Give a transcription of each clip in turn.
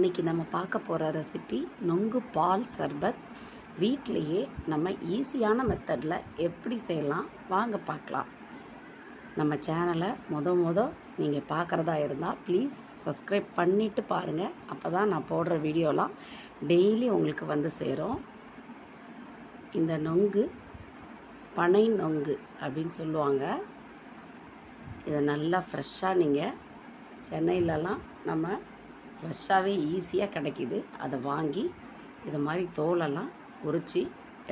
இன்றைக்கி நம்ம பார்க்க போகிற ரெசிபி நொங்கு பால் சர்பத். வீட்டிலையே நம்ம ஈஸியான மெத்தடில் எப்படி செய்யலாம் வாங்க பார்க்கலாம். நம்ம சேனலை நீங்கள் பார்க்குறதா இருந்தால் ப்ளீஸ் சப்ஸ்கிரைப் பண்ணிவிட்டு பாருங்கள். அப்போ தான் நான் போடுற வீடியோலாம் டெய்லி உங்களுக்கு வந்து சேரும். இந்த நொங்கு பனை நொங்கு அப்படின்னு சொல்லுவாங்க. இதை நல்லா ஃப்ரெஷ்ஷாக நீங்கள் சென்னையிலலாம் நம்ம ஃப்ரெஷ்ஷாகவே ஈஸியாக கிடைக்கிது. அதை வாங்கி இது மாதிரி தோலெல்லாம் உரித்து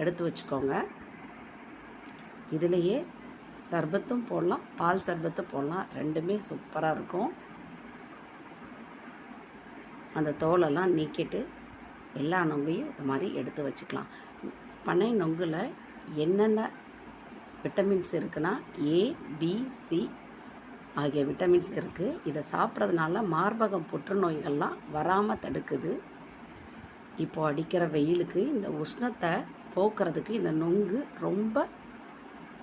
எடுத்து வச்சுக்கோங்க. இதிலையே சர்பத்தும் போடலாம், பால் சர்பத்தும் போடலாம். ரெண்டுமே சூப்பராக இருக்கும். அந்த தோலெல்லாம் நீக்கிட்டு எல்லா நொங்கையும் இது மாதிரி எடுத்து வச்சுக்கலாம். பனை நொங்கில் என்னென்ன விட்டமின்ஸ் இருக்குன்னா A, B, C ஆகிய விட்டமின்ஸ் இருக்குது. இதை சாப்பிட்றதுனால மார்பகம் புற்றுநோய்கள்லாம் வராமல் தடுக்குது. இப்போது அடிக்கிற வெயிலுக்கு இந்த உஷ்ணத்தை போக்குறதுக்கு இந்த நொங்கு ரொம்ப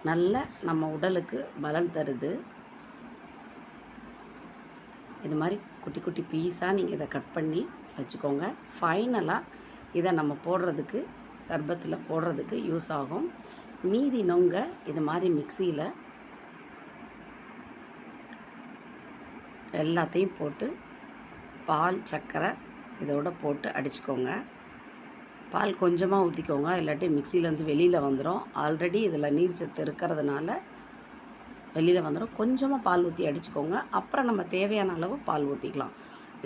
நல்ல நம்ம உடலுக்கு பலன் தருது. இது மாதிரி குட்டி குட்டி பீஸாக நீங்கள் இதை கட் பண்ணி வச்சுக்கோங்க. ஃபைனலாக இதை நம்ம போடுறதுக்கு சர்பத்தில் போடுறதுக்கு யூஸ் ஆகும். மீதி நொங்கை இது மாதிரி மிக்சியில் எல்லாத்தையும் போட்டு பால் சர்க்கரை இதோட போட்டு அடிச்சுக்கோங்க. பால் கொஞ்சமாக ஊற்றிக்கோங்க, இல்லாட்டி மிக்சியிலேருந்து வெளியில் வந்துடும். ஆல்ரெடி இதில் நீர் சத்து இருக்கிறதுனால வெளியில் வந்துடும். கொஞ்சமாக பால் ஊற்றி அடிச்சுக்கோங்க. அப்புறம் நம்ம தேவையான அளவு பால் ஊற்றிக்கலாம்.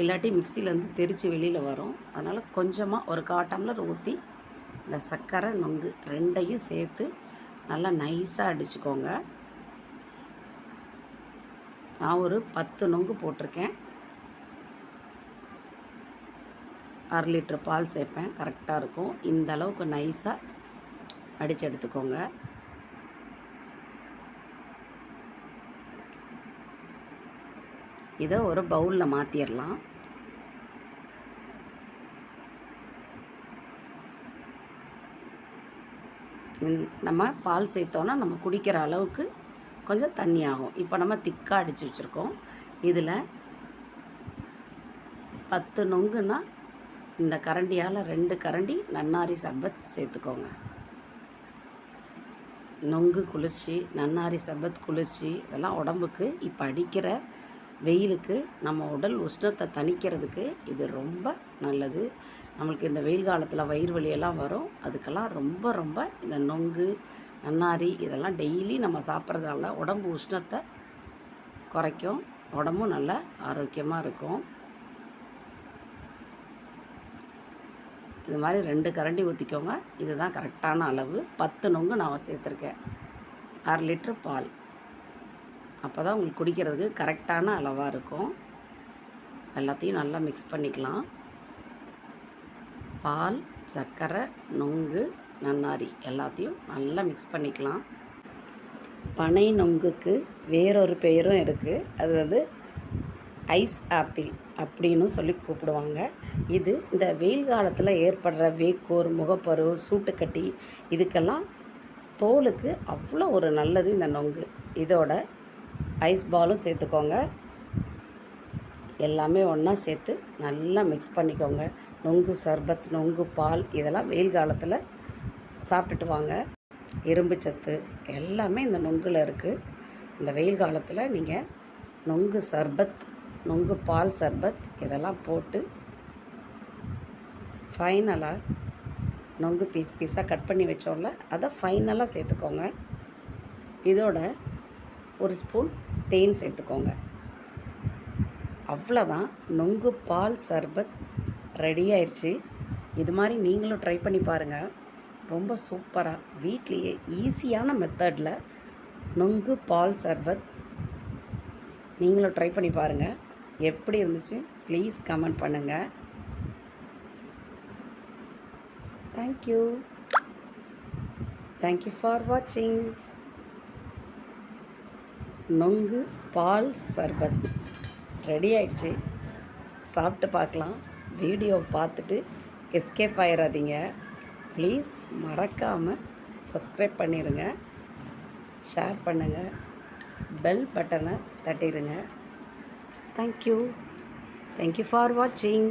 இல்லாட்டி மிக்சியிலேருந்து தெரித்து வெளியில் வரும். அதனால் கொஞ்சமாக ஒரு 1/4 டம்ளர் ஊற்றி இந்த சர்க்கரை நொங்கு ரெண்டையும் சேர்த்து நல்லா நைஸாக அடிச்சுக்கோங்க. நான் ஒரு 10 நொங்கு போட்டிருக்கேன். 1/2 லிட்டர் பால் சேர்ப்பேன், கரெக்டாக இருக்கும். இந்த அளவுக்கு நைஸாக அடித்து எடுத்துக்கோங்க. இதை ஒரு பவுலில் மாற்றிடலாம். நம்ம பால் சேர்த்தோன்னா நம்ம குடிக்கிற அளவுக்கு கொஞ்சம் தண்ணி ஆகும். இப்போ நம்ம திக்காக அடித்து வச்சுருக்கோம். இதில் 10 நொங்குன்னா இந்த கரண்டியால் 2 கரண்டி நன்னாரி சர்பத் சேர்த்துக்கோங்க. நொங்கு குளிர்ச்சி, நன்னாரி சர்பத் குளிர்ச்சி, இதெல்லாம் உடம்புக்கு இப்போ அடிக்கிற வெயிலுக்கு நம்ம உடல் உஷ்ணத்தை தணிக்கிறதுக்கு இது ரொம்ப நல்லது. நம்மளுக்கு இந்த வெயில் காலத்தில் வயிறு வலியெல்லாம் வரும். அதுக்கெல்லாம் ரொம்ப ரொம்ப இந்த நொங்கு நன்னாரி இதெல்லாம் டெய்லி நம்ம சாப்பிட்றதால உடம்பு உஷ்ணத்தை குறைக்கும். உடம்பும் நல்லா ஆரோக்கியமாக இருக்கும். இது மாதிரி 2 கரண்டி ஊற்றிக்கோங்க. இதுதான் கரெக்டான அளவு. 10 நொங்கு நான் சேர்த்துருக்கேன். 1/2 லிட்டர் பால். அப்போ தான் உங்களுக்கு குடிக்கிறதுக்கு கரெக்டான அளவாக இருக்கும். எல்லாத்தையும் நல்லா மிக்ஸ் பண்ணிக்கலாம். பால், சர்க்கரை, நொங்கு, நன்னாரி எல்லாத்தையும் நல்லா மிக்ஸ் பண்ணிக்கலாம். பனை நொங்குக்கு வேறொரு பெயரும் இருக்குது. அது வந்து ஐஸ் ஆப்பிள் அப்படின்னு சொல்லி கூப்பிடுவாங்க. இது இந்த வெயில் காலத்தில் ஏற்படுற வேக்கூர், முகப்பரு, சூட்டுக்கட்டி இதுக்கெல்லாம் தோலுக்கு அவ்வளோ ஒரு நல்லது இந்த நொங்கு. இதோட ஐஸ் பாலும் சேர்த்துக்கோங்க. எல்லாமே ஒன்றா சேர்த்து நல்லா மிக்ஸ் பண்ணிக்கோங்க. நொங்கு சர்பத், நொங்கு பால் இதெல்லாம் வெயில் காலத்தில் சாப்பிட்டுட்டு வாங்க. இரும்பு சத்து எல்லாமே இந்த நொங்கில் இருக்குது. இந்த வெயில் காலத்தில் நீங்கள் நொங்கு சர்பத், நொங்கு பால் சர்பத் இதெல்லாம் போட்டு ஃபைனலாக நொங்கு பீஸாக கட் பண்ணி வச்சோம்ல அதை ஃபைனலாக சேர்த்துக்கோங்க. இதோட 1 ஸ்பூன் தேன் சேர்த்துக்கோங்க. அவ்வளோதான், நொங்கு பால் சர்பத் ரெடி ஆயிடுச்சு. இது மாதிரி நீங்களும் ட்ரை பண்ணி பாருங்கள். ரொம்ப சூப்பராக வீட்லேயே ஈஸியான மெத்தடில் நொங்கு பால் சர்பத் நீங்களும் ட்ரை பண்ணி பாருங்கள். எப்படி இருந்துச்சு ப்ளீஸ் கமெண்ட் பண்ணுங்கள். தேங்க்யூ ஃபார் வாட்சிங். நொங்கு பால் சர்பத் ரெடி ஆயிடுச்சு. சாப்பிட்டு பார்க்கலாம். வீடியோ பார்த்துட்டு எஸ்கேப் ஆயிடாதீங்க. ப்ளீஸ் மறக்காமல் சப்ஸ்கிரைப் பண்ணிடுங்க, ஷேர் பண்ணுங்கள், பெல் பட்டனை தட்டிடுங்க. தேங்க்யூ ஃபார் வாட்சிங்.